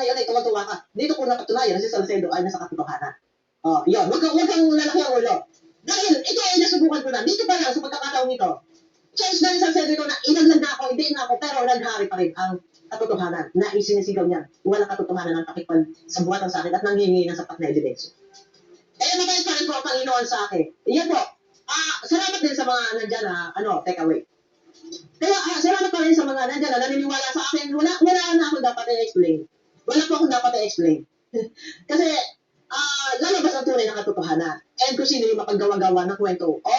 ngayon ay tuwa-tuwa ka. Dito ko napatunayan na si Salcedo ay nasa katotohanan. Yun. Wag kang lalaki ang ulo. Dahil ito ay nasubukan ko na. Dito pa lang sa pagkakataong ito. Change na yung Salcedo ito na inaglan na ako, hindi na ako, pero naghari pa rin ang katotohanan na isinisigaw niya. Walang katotohanan ng takipal sa buwatan sa akin at nanghihingi ng sapat na ebidensya. Eh, mabait pa rin po ang Panginoon sa akin. Iyan po. Salamat din sa mga nandyan na, take away. Kaya, salamat pa rin sa mga nandyan na naniniwala sa akin. Wala na ako dapat i-explain. Wala po akong dapat i-explain. Kasi, lalabas ang tunay na katotohanan. And kung sino yung mapaggawa-gawa ng kwento. O,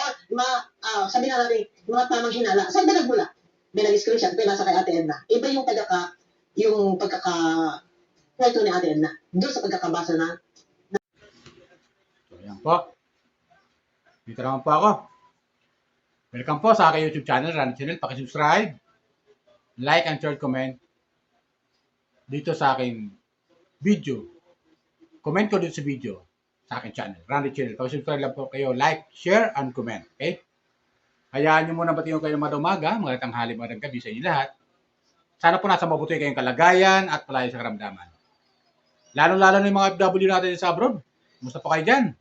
sabi na natin, mga tamang hinala. Saan ba nagmula? May nag-screenshot, pinasa kay Ate Edna. Iba yung pagkaka-kwento ni Ate Edna. Doon sa pagkakabasa na. So, yan po. Dito naman po ako. Welcome po sa aking YouTube channel, Randy Channel. Pakisubscribe, like and share, comment dito sa aking video. Comment ko dito sa video sa aking channel, Randy Channel. Pakisubscribe lang po kayo, like, share, and comment. Okay? Hayaan nyo muna batiin kayo ng umaga, mga tanghali, mga gabi sa inyo lahat. Sana po nasa mabuti kayong kalagayan at palayo sa karamdaman. Lalo-lalo na yung mga FW natin sa abroad. Kumusta po kayo dyan?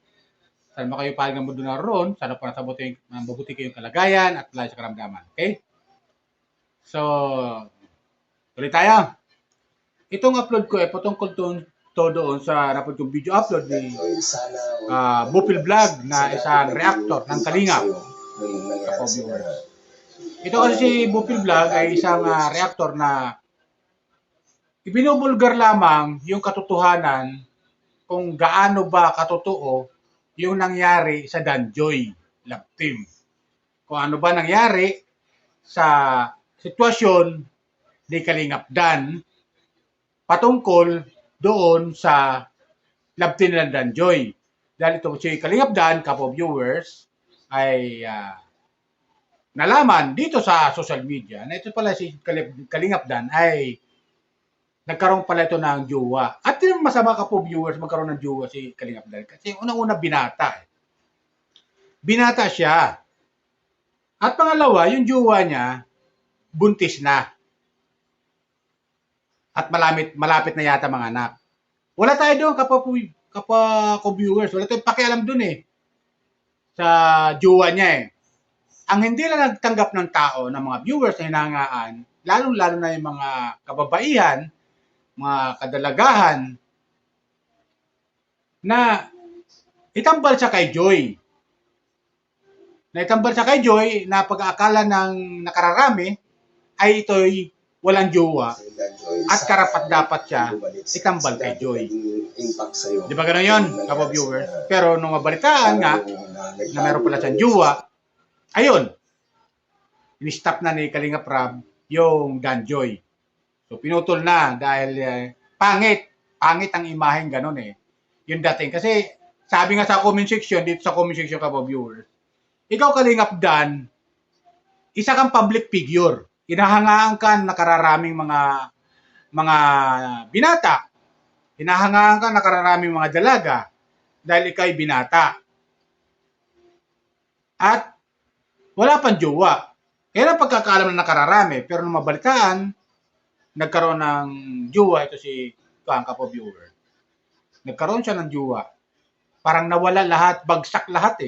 Sana mo kayo paling ng mundo naroon. Sana po nasa mabuti kayong kalagayan at palayo sa karamdaman. Okay? So, tuloy tayo. Itong upload ko patungkol doon sa napod kong video upload ni Bupil Vlog na isang reactor ng Kalingap. Ito kasi si Bupil Vlog ay isang reactor na ibinubulgar lamang yung katotohanan kung gaano ba katotoo yung nangyari sa Danjoy Love Team. Kung ano ba nangyari sa sitwasyon ni Kalingap Dan patungkol doon sa Love Team ng Danjoy. Dahil ito si Kalingap Dan, couple viewers, ay nalaman dito sa social media na ito pala si Kalingap Dan ay nagkaroon pala ito ng jowa. At yung masama ka po viewers, magkaroon ng jowa si Kalingap Dan. Kasi unang-una binata. Binata siya. At pangalawa, yung jowa niya, buntis na. At malapit na yata mga anak. Wala tayo doon, kapwa viewers. Wala tayong pakialam doon sa jowa niya Ang hindi lang nagtanggap ng tao, ng mga viewers na hinangaan, lalong-lalo na yung mga kababaihan, mga kadalagahan, na itambal siya kay Joy. Na pag-aakala ng nakararami ay ito'y walang jowa at karapat dapat siya itambal kay Joy. Di ba gano'n yun, kapwa viewers? Pero nung mabalitaan nga na meron pala siyang jowa, ayun, in-stop na ni Kalingap Rab yung Danjoy. So, pinutol na dahil pangit ang imaheng ganun yung dating. Kasi, sabi nga sa comment section, dito sa comment section ka po viewers, ikaw Kalingap Dan, isa kang public figure. Hinahangaan ka nakararaming mga binata. Hinahangaan ka nakararaming mga dalaga dahil ikaw ay binata. At wala pang jowa. Kaya ang pagkakaalam na nakararami, pero nung mabalitaan, nagkaroon ng jowa, ito si Kangka po viewer. Nagkaroon siya ng jowa. Parang nawala lahat, bagsak lahat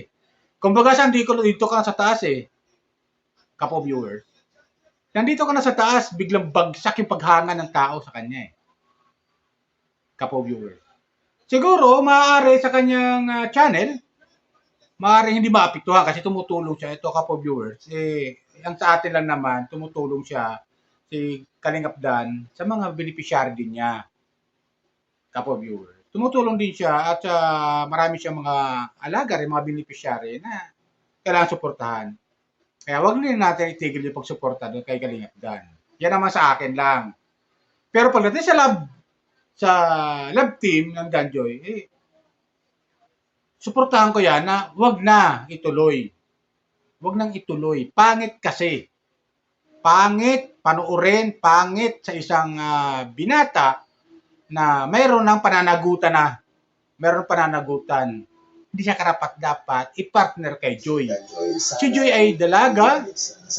Kumbaga dito ka sa taas kapo viewers. Nandito ka na sa taas, biglang bagsak yung paghanga ng tao sa kanya Kapo viewers. Siguro, maaari sa kanyang channel, maaaring hindi maapektuhan kasi tumutulong siya. Ito kapo viewers. Ang sa atin lang naman, tumutulong siya si Kalingap Dan sa mga beneficiary din niya. Kapo viewers. Tumutulong din siya at marami siyang mga alaga rin, mga beneficiary na kailangan suportahan. Kaya wag din natin itigil yung pagsuporta doon kay Kalingap Dan. Yan naman sa akin lang. Pero pagdating sa love team ng Danjoy, suportahan ko yan na wag na ituloy. Wag nang ituloy. Pangit kasi. Pangit, panuorin, pangit sa isang binata na mayroon ng pananagutan Hindi siya karapat-dapat i-partner kay Joy. Si Joy ay dalaga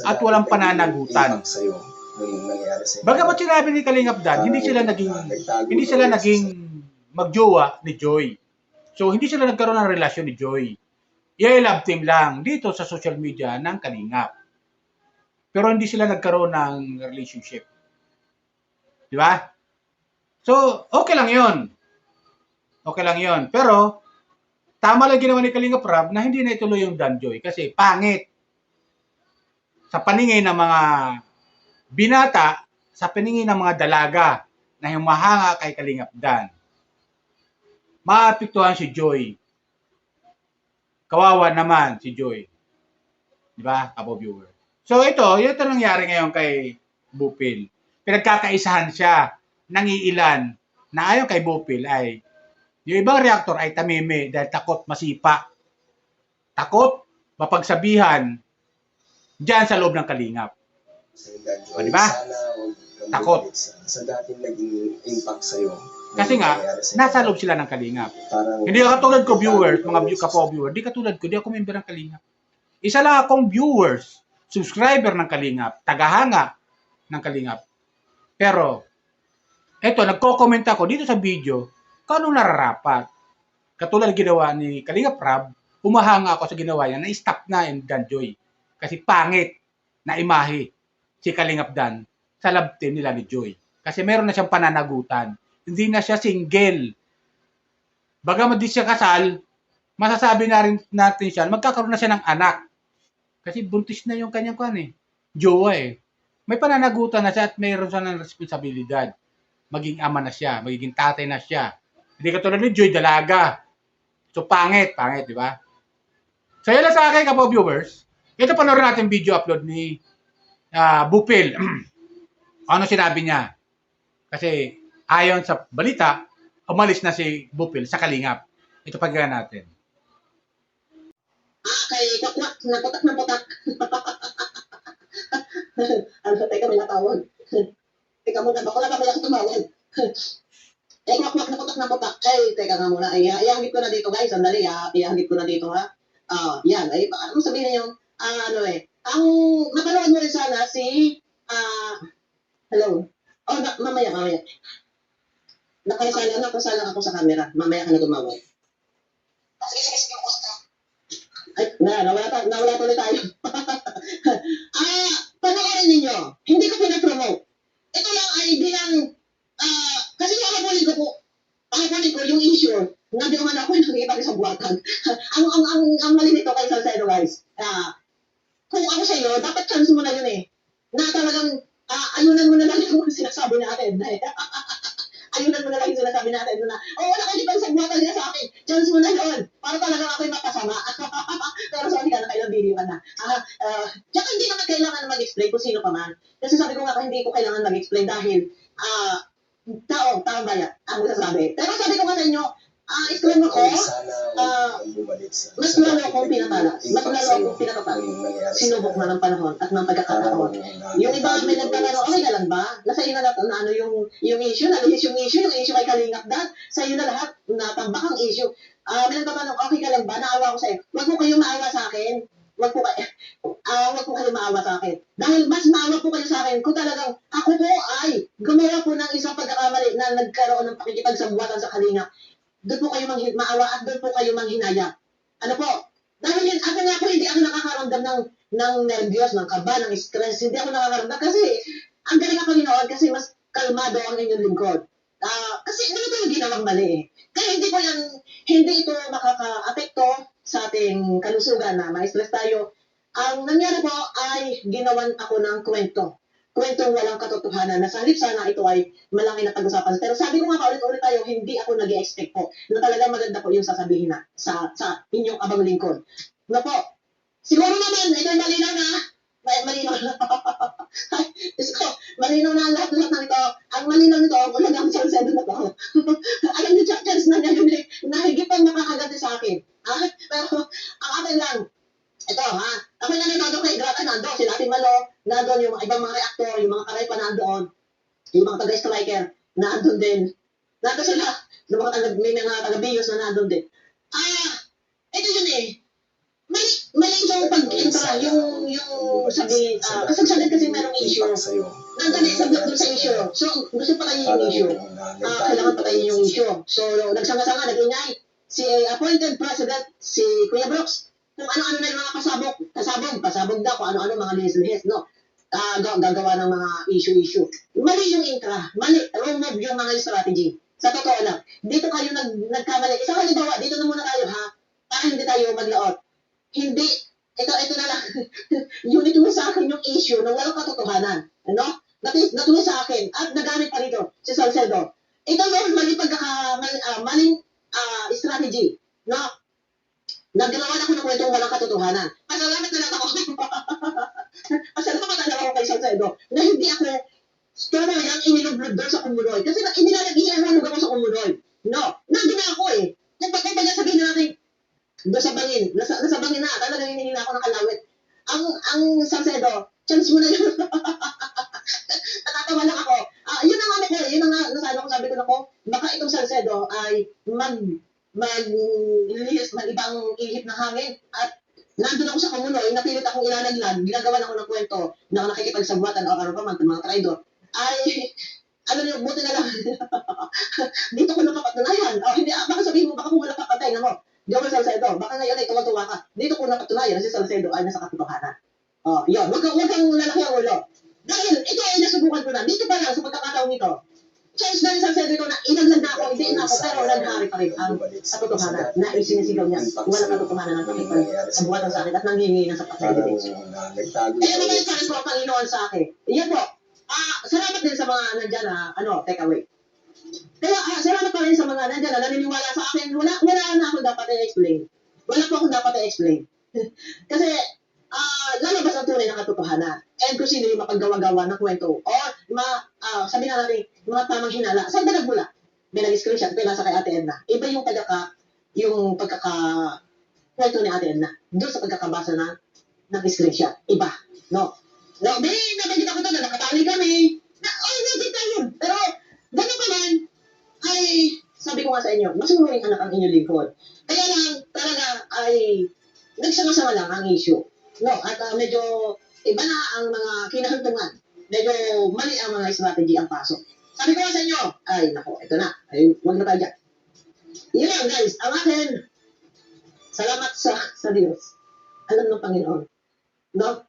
at walang pananagutan. nung nangyari sa inyo. Bagamat sinabi ni Kalingap Dan, hindi sila naging magjowa ni Joy. So, hindi sila nagkaroon ng relasyon ni Joy. I-love team lang dito sa social media ng Kalingap. Pero hindi sila nagkaroon ng relationship. Di ba? So, okay lang yun. Okay lang yun. Pero, tama lang ginawa ni Kalingap Rab na hindi na ituloy yung Dan Joy kasi pangit. Sa paningin ng mga binata, sa paningin ng mga dalaga na humahanga kay Kalingap Dan. Maapektuhan si Joy. Kawawa naman si Joy. Di ba, Kapo Viewer? So ito nangyari ngayon kay Bupil. Pinagkakaisahan siya ng iilan na ayon kay Bupil ay yung ibang reactor ay tamime dahil takot masipa. Takot mapagsabihan diyan sa loob ng Kalingap. O, di ba? Takot. Sa dating naging impact sa'yo. Kasi nga, nasa loob sila ng Kalingap. Hindi ka katulad ko viewers, mga Kapo Viewer, di katulad ko, di ako member ng Kalingap. Isa lang akong viewers, subscriber ng Kalingap, tagahanga ng Kalingap. Pero, eto, nagko-comment ako dito sa video, kung anong nararapat. Katulad ginawa ni Kalingap Rab, humahanga ako sa ginawa niya, na-stop na yung Dan Joy. Kasi pangit na imahe si Kalingap Dan sa love team nila ni Joy. Kasi meron na siyang pananagutan. Hindi na siya single. Bagamat di siya kasal, masasabi na rin natin siya, magkakaroon na siya ng anak. Kasi buntis na yung kanyang jowa eh. May pananagutan na siya at mayroon siya ng responsibilidad. Maging ama na siya, magiging tatay na siya. Hindi katulad ni Joy, dalaga. So pangit, di ba? So yun lang sa akin, Kapo Viewers. Ito panoorin natin video upload ni Bupil. Ano sinabi niya? Kasi ayon sa balita, umalis na si Bupil sa Kalingap. Ito pagkaya natin. Kay Kwakwak, naputak ng putak. Ano, teka, may natawag. Teka muna, baka wala ka ba yung tumawag? Kwakwak, naputak ng putak. Teka nga muna. Iahagip ko na dito, guys. Sandali, iahagip ko na dito, ha? Yan. Ano sabihin niyo? Ang mapanood mo rin sana si, hello? Mamaya. Nakasalang ako sa camera. Mamaya ka na tumawag. Sige, gusto. Ay, nawala tuloy tayo. Panoorin ninyo. Hindi ko pinapromote. Ito lang ay bilang, kasi kakakunin ko yung issue na di naman ako yung nakikita sa buwatan. ang mali nito kay Salcedo, guys. Kung ako sa iyo, dapat chance mo na yun eh. Na talagang, ayunan mo na lang yung sinasabi natin. Ayunan mo na lang yung sinasabi natin na, nakikita sa buwatan niya sa akin. Chance mo na yun. Para talagang ako'y mapasama. Pero sorry ka na, kailang video ka na. Tsaka hindi naman kailangan mag-explain kung sino pa man. Kasi sabi ko nga, hindi ko kailangan mag-explain dahil, taong bayan ang masasabi. Pero sabi ko nga sa inyo, explain mo ko, mas lalo akong pinatalas. Sinubok na ng panahon at ng pagkakataon. Yung iba may nagtatanong, okay ka lang ba? Nasa iyo na lahat na ano yung issue, yung issue kay Kalingap Dan. Sa iyo na lahat, natambak ang issue. May nagtatanong, okay ka lang ba? Naawa ko sa iyo. Huwag mo kayong maawa sa akin. Huwag po kayo maawa sa akin. Dahil mas maawa po kayo sa akin kung talagang ako po ay gumawa po ng isang pagkakamali na nagkaroon ng pakikipagsabuatan sa Kalingap. Doon po kayo maawa at doon po kayo manghinaya. Ano po? Dahil yun, ako nga po hindi ako nakakaramdam ng nervyos, ng kaba, ng stress. Hindi ako nakakaramdam kasi ang galing ako Panginoon kasi mas kalmado ang inyong lingkod. Kasi ano ito yung ginawang mali eh. Kaya hindi ito makaka-apekto sa ating kalusugan na ma-stress tayo. Ang nangyari po ay ginawan ako ng kwentong walang katotohanan na sa halip sana ito ay malaki na pag-usapan. Pero sabi ko nga paulit-ulit tayo, hindi ako nag-expect po na talagang maganda po yung sasabihin na sa inyong abang lingkod. Na po, siguro naman, ito ay malinaw na. Malinaw na. Diyos ko, malinaw na lahat ng ito. Ang malinaw nito, wala nang Salcedo na to. Alam niyo, chance na niya na higit ang nakakaganti sa akin. Pero ang akin lang, ito ako na nandun kay Grata, nandun si Latin Malo, nandun yung ibang mga reactor, yung mga karay pa nandun, yung mga taga-striker, nandun din. Nandun sila, may mga taga-bios na nandun din. Ito yun eh. mali yung pag-intra, yung sabi, kasagsagan kasi merong issue. Impact sa'yo. Nandun doon sa issue. So, gusto patayin yung issue. Kailangan patayin yung issue. So, nagsanga-sanga, nag-ingay. Si appointed president, si Kuya Brooks, kung ano-ano na yung mga pasabog daw, kung ano-ano mga lihis-lihis, no? Gagawa ng mga issue. Mali yung intra, mali, remove yung mga strategy. Sa totoo lang, dito kayo nagkamali. Isang halimbawa, dito na muna tayo ha, para hindi tayo maglaot. Hindi, ito na lang, yung ituloy sa akin yung issue na walang katotohanan. Ano? Natuloy sa akin at nagamit pa rito si Salcedo. Ito yung maling strategy. No? Naggalawan ako ng kwentong walang katotohanan. Pasalamat na lang ako. Pasalamat na lang ako kay Salcedo na hindi ako talagang inilublog doon sa Kumuloy. Kasi inilalagay ako sa Kumuloy. No? Nandun na ako eh. Kung pag sabihin natin, doon sa bangin, nasa bangin na, talagang hinihila ako ng kalawit. Ang Salcedo, chance mo na yun. Natatawa lang ako. Yun ang ano ko, yun ang nasano ko, sabi ko na ko, baka itong Salcedo ay ibang ihip ng hangin. At nandun ako sa Kumuloy, napilit akong ilalaglag, ginagawa ako ng kwento na ako nakikipagsabwatan o ano pa man, mga traidor. Ay, ano niyo, buti na lang. Dito ko nakapatunayan. Hindi, baka sabihin mo, baka kung wala papatay na mo. Joel Salcedo, baka ngayon ay tuwa-tuwa ka. Dito ko napatunayan na si Salcedo ay nasa katotohanan. Yun. Huwag kang lalaki ang ulo. Dahil ito ay nasubukan ko na. Dito pa lang sa pagkakataong ito. Chance na ni Salcedo ito na inaglag na ako, hindi na ako, pero naghari pa rin ang katotohanan na isinisigaw niya. Walang katotohanan ng pakipagsabuatan sa akin at nanghihingi ng sapat na evidence. Kaya naman yung chance ko ang Panginoon sa akin. Yan po. Salamat din sa mga nandyan na, take away. Kaya salamat pa rin sa mga nandyan na naniniwala sa akin. Wala na ako dapat i-explain. Wala po akong dapat i-explain. Kasi lalabas ang tunay na katotohanan. And kung sino yung mapaggawa-gawa ng kwento. O sabi na natin, mga tamang hinala. Saan ba nagmula? May nag-screenshot. Ito nasa kay Ate Edna. Iba yung kwento ni Ate Edna. Doon sa pagkakabasa na nag-screenshot. Iba. No, nabagit ako doon na nakatali kami. Nabagit tayo. Pero, gano'n pa man, ay, sabi ko nga sa inyo, masunuring anak ang inyong lingkod. Kaya lang, talaga, ay, nagsama-sama lang ang issue. No, at medyo, iba na ang mga kinahantungan. Medyo mali ang mga strategy ang pasok. Sabi ko nga sa inyo, ay, nako, ito na. Ay, huwag na tayo dyan. Yun lang, guys, ang akin, salamat sa Diyos. Alam ng Panginoon. No,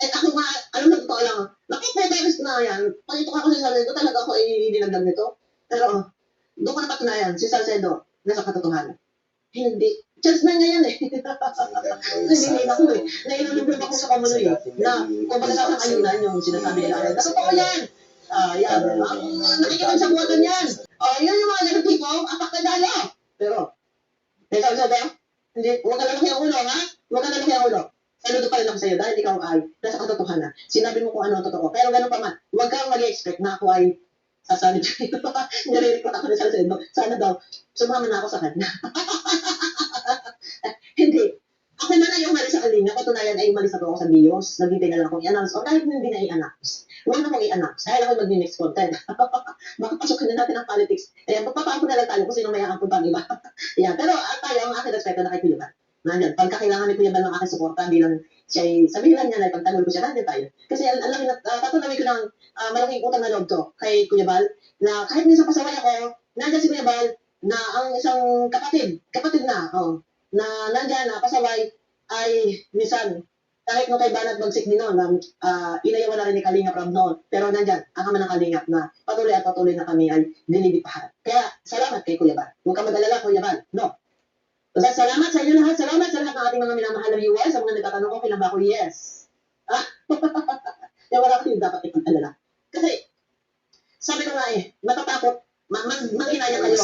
ako nga, alam na totoo lang, nakipodaris na yan, pag ito ako si Salcedo, talaga ako dinagdag nito. Pero, doon ko napatunayan, si Salcedo, nasa katotohanan. Hindi. Chance na nga yan eh. Nagiging ako eh. Nailulubog ako sa Kumuloy eh. Na, kung baga sa ayunan yung sinasabi nila. Totoo yan. Yan. Ang nakikipagsabuatan yan. Yan yung mga ganun tipo, apak na dalo. Pero, Salcedo, hindi, huwag ka lalaki ang ulo, ha? Huwag ka lalaki ang ulo. Saludo pa rin ako sa'yo dahil ikaw ay nasa katotohanan. Sinabi mo kung ano ang totoo. Pero ganun pa man, huwag kang mag-expect na ako ay sasanib sa'yo. Narinig ako ni Salcedo. Sana daw, sumama na ako sa kanya. Hindi. Ako na yung mali sa kalinga. Patunayan ay umalis ako sa Diyos. Naghintay na lang akong i-announce. O kahit hindi na i-announce. Huwag na mong i-announce. Dahil ako mag-next content. Makapasukin na natin ang politics. Ayan, magpapapo na lang tayo kung sino may ang pang iba. Yan. Pero tayo, ang aking respeto na kay Kuya Bal. Nandiyan. Pagka kailangan ni Kuya Bal ng aking suporta, bilang siya ay sabihin lang niya na ipagtanggol ko siya, nandiyan tayo. Kasi alam na, tatunawin ko ng malaking utang na loob to kay Kuya Bal, na kahit minsan pasaway ako, nandiyan si Kuya Bal, na ang isang kapatid na, na nandiyan na pasaway, ay minsan, kahit nung kay Banat Bagsik din noon, inayawan na rin ni Kalingap Rob noon, pero nandiyan, ang ama ng Kalingap na patuloy na kami ay dinidipahan. Kaya, salamat kay Kuya Bal. Huwag ka mag-alala, Kuya Bal. No. Salamat sa inyo lahat. Salamat sa lahat ng ating mga minamahal na viewers. Sa mga nagtatanong ko, kailan ba ako? Yes. Wala ko yung dapat ipag-alala. Kasi, sabi ko nga matatakot. Mag-inaya kayo.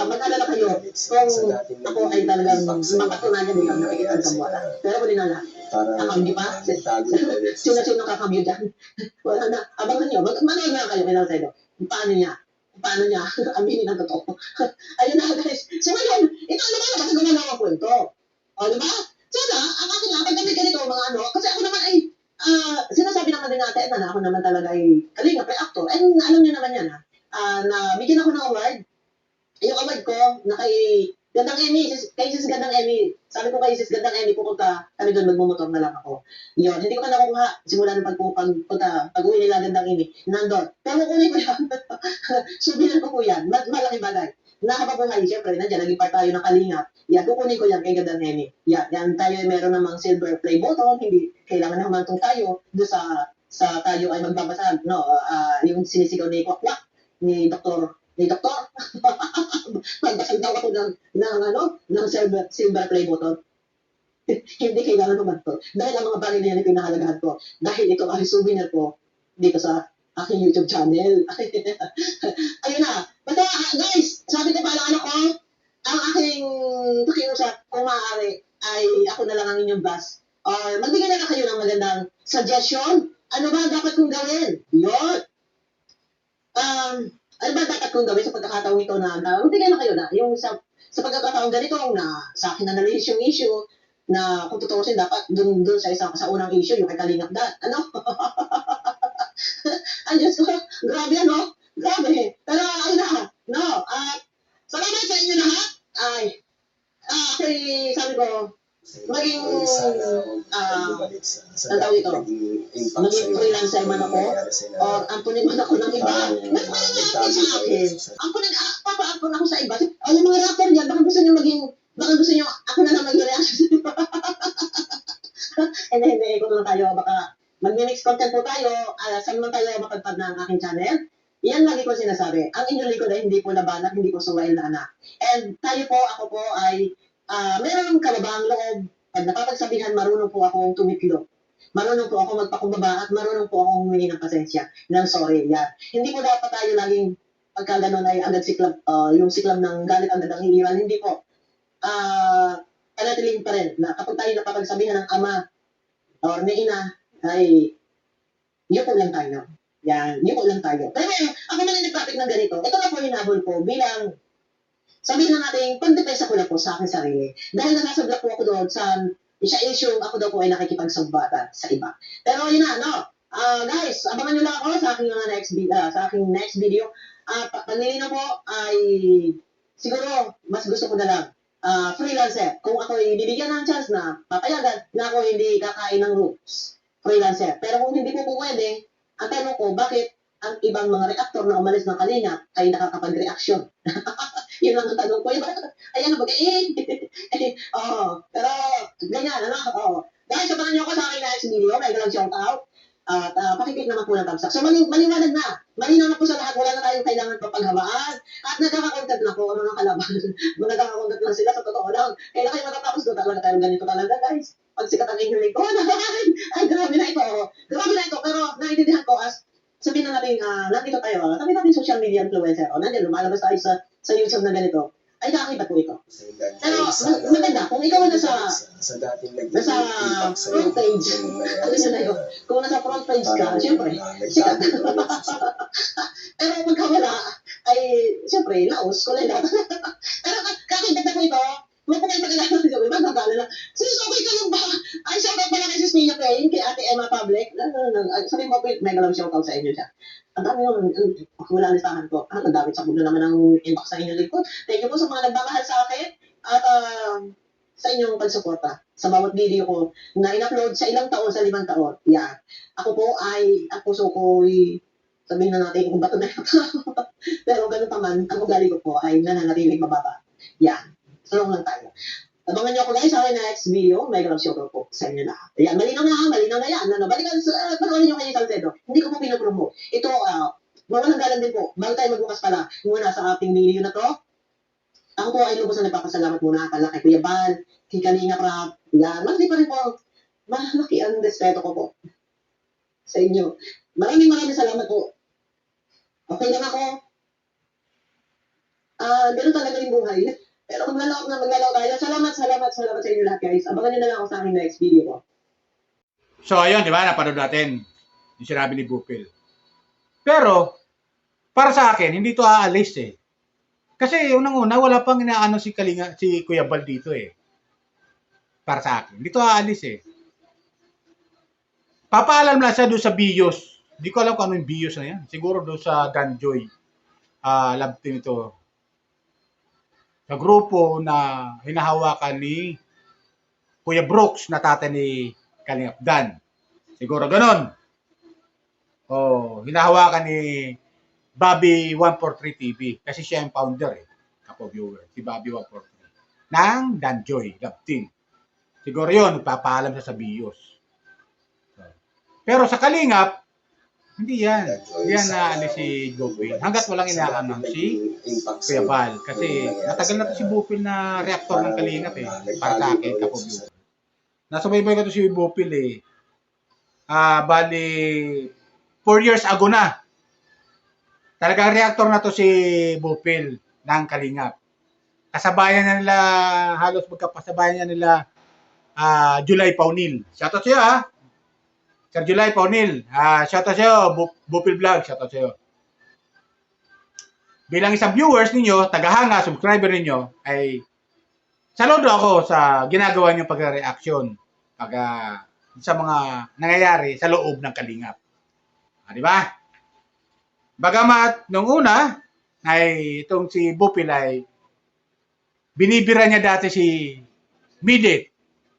Mag-alala kayo kung ako ay talagang mapatunayan din ang nakikipagkabuatan. Pero kung dinala, kakamyo pa? Sino kakamyo dyan? Wala na. Abangan nyo. Manood na kayo kay Salcedo. Paano niya aminin ang totoo. Ayun na guys. So ngayon, ito ano ba naman sa gumanawang kwento? Di ba? Sana, ang akin lang, pag kami ganito mga kasi ako naman ay, sinasabi naman din natin na ako naman talaga ay kalinga, pre-actor. And alam niyo naman yan na bigyan ako ng award. Yung award ko, na kay Gandang Emmy, kay sis Gandang Emmy. Sabi ko kay sis Gandang Emmy, pupunta kami doon, magmumotor na lang ako. Yun, hindi ko pa nakukuha. Simula ng pag-uwi nila Gandang Emmy, nandun. Pero kukunin ko yan. Subilan ko po yan. Malaking bagay. Nakapabuhay, syempre, nandiyan, naging part tayo ng Kalingap. Yan, kukunin ko yan kay Gandang Emmy. Yan tayo meron namang silver play button, hindi kailangan na humantong tayo doon sa tayo ay magbabasa, no, yung sinisigaw ni Kwakwak, ni Doktor, magbasag daw ako ng silver play button. Hindi kailangan humanto. Dahil ang mga bagay na yan ay pinahalagahan ko. Dahil ito ay souvenir ko dito sa aking YouTube channel. Ayun na. Basta, guys, sabi ko pala ko, ang aking pakiusap, kung maaari, ay ako na lang ang inyong boss. Or magbigay na lang kayo ng magandang suggestion. Ano ba dapat kong gawin? Yun. Ano ba dapat kong gawin sa pagkakataong ito na magbigay na kayo na yung sa pagkakataong ganito na sa akin na nalis yung issue na kung tutuusin dapat dun sa unang issue yung kay Kalingap Dad. Ano? Ay, Diyos ko. Grabe, ano? Grabe. Pero, ayun na. No. Salamat sa inyo lahat. Ay, ako'y, sabi ko, maging, ang tawag ito, maging freelancer man ako, or ampunin man ako ng iba. Nagpapalapin sa akin. Papaampun ako sa iba. Yung mga rapper niya, baka gusto niyo ako na lang mag-reaction sa iba. Hindi, kung naman tayo, baka mag-mix content po tayo, saan man tayo mapagpad ng aking channel. Yan lagi ko sinasabi. Ang inyong likod ay hindi po labanak, hindi po suwail na anak. And ako po ay meron kababang loob. Pag napapagsabihan, marunong po akong tumiklop. Marunong po ako magpakumbaba at marunong po akong humingi ng pasensya. Ng sorry, yan. Hindi po dapat tayo laging pagka gano'n ay agad siklab, yung siklab ng galit agad ang hiniwan. Hindi po. Panatiling pa rin na kapag tayo napapagsabihan ng ama or ni ina, ay yuko lang tayo. Yan, yuko lang tayo. Pero ako man yung nag-topic ng ganito, ito na po hinabol ko bilang sabihin na natin, pang-depensa ko na po sa aking sarili. Dahil nakasabla po ako doon sa issue, ako daw po ay nakikipagsagbatan sa iba. Pero yun na, no? Guys, abangan nyo lang ako sa aking next video. Paglilino po ay siguro mas gusto ko na lang freelancer. Kung ako ay bibigyan ng chance na papayagan na ako hindi kakain ng roots. Freelancer. Pero kung hindi po pwede, ang tanong ko, bakit ang ibang mga reactor na umalis ng Kalingap ay nakakapag-reaction? Yun lang ang tanong ko. Ayan na pero ganyan, ano? Guys, sabahan niyo ako sa aking next video. May galang shout out. At pakiklik naman po ng thumbs up. So, maliwanag na. Malinaw na po sa lahat. Wala na tayong kailangan papaghawaan. At nagkakakontent na po ang mga kalaban. Nagkakakontent lang sila sa totoo lang. Kailan kayo matatapos doon? Talaga tayo ganito talaga, guys. Pag sikat ang inyong lingkod. Ay, grabe na ito. Grabe na ito. Pero naiintindihan ko as sabihin na natin, nandito tayo, sabihin natin social media influencer, o nandiyan, lumalabas tayo sa YouTube na ganito, ay kakaiba po ito. Pero, maganda, kung ikaw nasa front page, ano yun na yun, kung nasa front page ka, siyempre, sikat. Pero pagka wala, ay, siyempre, laos, kulay lang. Pero kakaiba po ito, may po kayo mag-alala ng gawin, magkakala na, sis, okay ka lang ba? Ay, shoutout pala kay Sis Mia Payne, kay Ate Emma Public. Sabihin mo po, may galang shoutout sa inyo siya. Ang dami yung, wala listahan ko. Ang dami sa na naman ang inbox sa inyo lingkod. Thank you po sa mga nagmamahal sa akin at sa inyong pagsuporta sa bawat video ko na in-upload sa ilang taon, sa 5 taon. Yan. Ako po ay, ang puso ko ay, sabihin na natin kung bato na yun. Pero ganun pa man, ang ugali ko po ay nananatiling mababa. Yan. Tulong lang tayo. Abangan nyo ako guys sa akin next video. May grab shoutout po sa inyo lahat. Ayan, malinaw na yan. Balikan, panoorin nyo kayo Salcedo. Hindi ko po pinapromo. Ito, mawalang galang din po. Bago tayo magbukas pala, muna sa ating video na to. Ako po ay lubos na nagpapasalamat muna kala kay Kuya Bal, kay Kalingap Rap. Yan, malaki pa rin po. Malaki ang respeto ko po sa inyo. Maraming salamat po. Okay lang ako. Ganun talaga yung buhay. Pero maglalaw tayo. Salamat sa inyo lahat guys. Abangan nyo na lang ako sa aking next video ko. So ayun, di ba? Napanood natin yung sinabi ni Bupil. Pero, para sa akin, hindi to aalis eh. Kasi unang-una, wala pang inaano si Kuya Bal dito eh. Para sa akin. Hindi to aalis eh. Papaalam lang siya doon sa BIOS. Hindi ko alam kung ano yung BIOS na yan. Siguro doon sa Danjoy. Love team ito. sa grupo na hinahawakan ni Kuya Brooks na tatay ni Kalingap Dan. Siguro ganon. O hinahawakan ni Bobby 143 TV kasi siya yung founder kapo viewer, si Bobby 143 ng Danjoy Love Team. Siguro yun, nagpapaalam sa BIOS. Pero sa Kalingap, hindi yan. Hindi yan naalis si Bupil. Hanggat walang inaanan si Kuya Bal. Kasi matagal na to si Bupil na reactor ng Kalingap para sa akin, kapo viewer. Nasubaybay ko to si Bupil bali 4 years ago na. Talagang reactor na to si Bupil ng Kalingap. Kasabayan na nila, halos magkapasabayan na nila July Paunil. Shoutout sa'yo Sir July Paunil. Shoutout sa'yo, Bupil Vlog. Shoutout sa'yo. Bilang isang viewers ninyo, tagahanga, subscriber ninyo, ay saludo ako sa ginagawa niyong pagre-reaction sa mga nangyayari sa loob ng Kalingap. Di ba? Bagamat nung una ay itong si Bupil ay binibira niya dati si Midit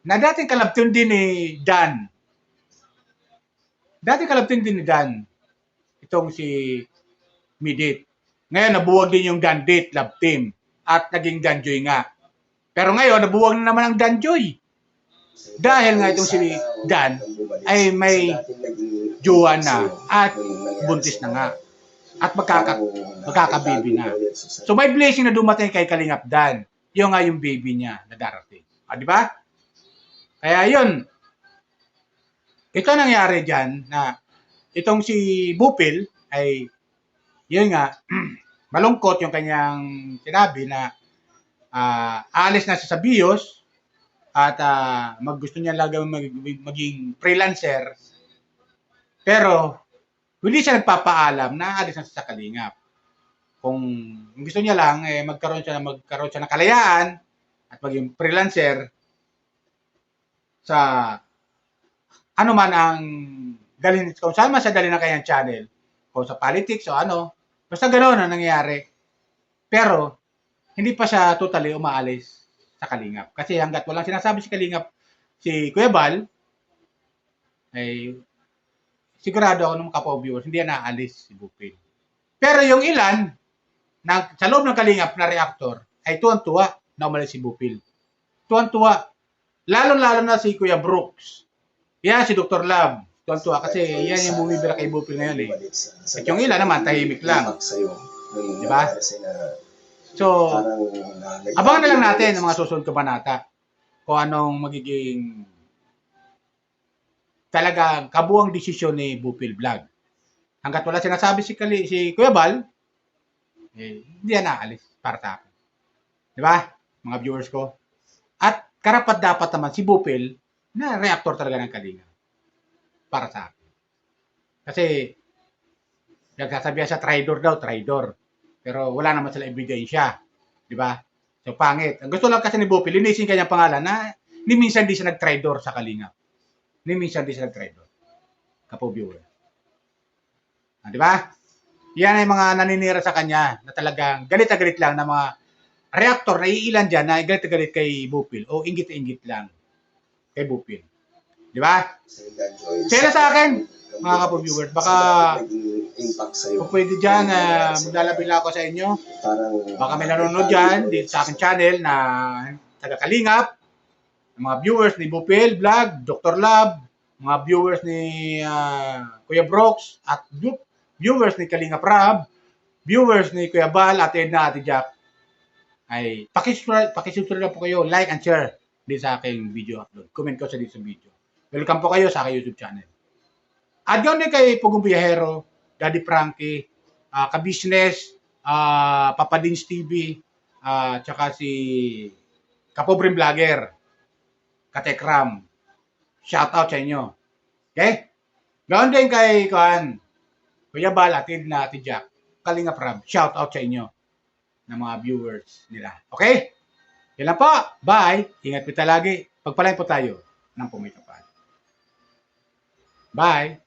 na dating kalabtin din ni Dan. Dating kalabtin din ni Dan itong si Midit. Ngayon nabuwag din yung Dandit Love Team at naging Danjoy nga. Pero ngayon nabuwag na naman ang Danjoy. Dahil nga itong si Dan ay may jowa na at buntis na nga. At magkakababy na. So may blessing na dumating kay Kalingap Dan. Yung nga yung baby niya na darating. Di ba? Kaya yun. Ito nangyari dyan na itong si Bupil ay yun nga, malungkot yung kanyang sinabi na alis na siya sa BIOS at gusto niya lagi maging freelancer. Pero hindi siya nagpapaalam na alis na siya sa Kalingap. Kung gusto niya lang magkaroon siya ng kalayaan at maging freelancer sa ano man ang dalhin, kung saan man siya dalhin ng kanyang channel, kung sa politics o ano, basta ganoon ang nangyayari. Pero hindi pa siya totally umaalis sa Kalingap. Kasi hanggat walang sinasabi si Kalingap, si Kuya Bal, ay sigurado ako ng kapwa viewers, hindi yan naalis si Bupil. Pero yung ilan, sa loob ng Kalingap na reactor, ay tuwan-tuwa na umalis si Bupil. Tuwan-tuwa. Lalo-lalo na si Kuya Brooks. Yan, si Dr. Love. Tuwan-tuwa kasi yan yung bumibira kay Bupil ngayon At yung ilan naman, tahimik lang. Diba? So, abangan na lang natin ang mga susunod kabanata kung anong magiging talagang kabuang desisyon ni Bupil Vlog. Hanggat wala sinasabi si Kuya Bal, hindi yan naalis para sa akin. Di ba, mga viewers ko? At karapat dapat naman si Bupil na reactor talaga ng Kalingap para sa akin. Kasi nagsasabihan siya traidor. Pero wala naman sila ebidensya. Di ba? So, pangit. Ang gusto lang kasi ni Bupil, linisin kanyang pangalan na ni minsan di siya nag-traidor sa Kalingap. Ni minsan di siya nag-traidor. Kapo viewer. Di ba? Yan ay mga naninira sa kanya na talagang galit na galit lang na mga reactor na iilan dyan na galit na galit kay Bupil o inggit-inggit lang kay Bupil. Di ba? Share sa akin, mga kapo-viewers. Baka kung pwede dyan, maglalabila ako sa inyo. Baka may nanonood dyan dito sa aking channel na taga-Kalingap, mga viewers ni Bupil Vlog, Dr. Love, mga viewers ni Kuya Brooks, at viewers ni Kalingap Rab, viewers ni Kuya Bal, at Edna, Ate Jack, ay pakisubscribe lang po kayo, like and share din sa aking video upload. Comment ko sa dito sa video. Welcome po kayo sa aking YouTube channel. At ganoon din kay Pugong Biyahero, Daddy Frankie, Ka-Business, Papa Dins TV, tsaka si Kapobreng Vlogger, Katekram. Shout out sa inyo. Okay? Ganoon din kay Kuya Bal, Atid na Ate Jack, Kalingap Rab. Shout out sa inyo ng mga viewers nila. Okay? Yan lang po. Bye. Ingat po lagi. Pagpalain po tayo ng pumitapad. Bye.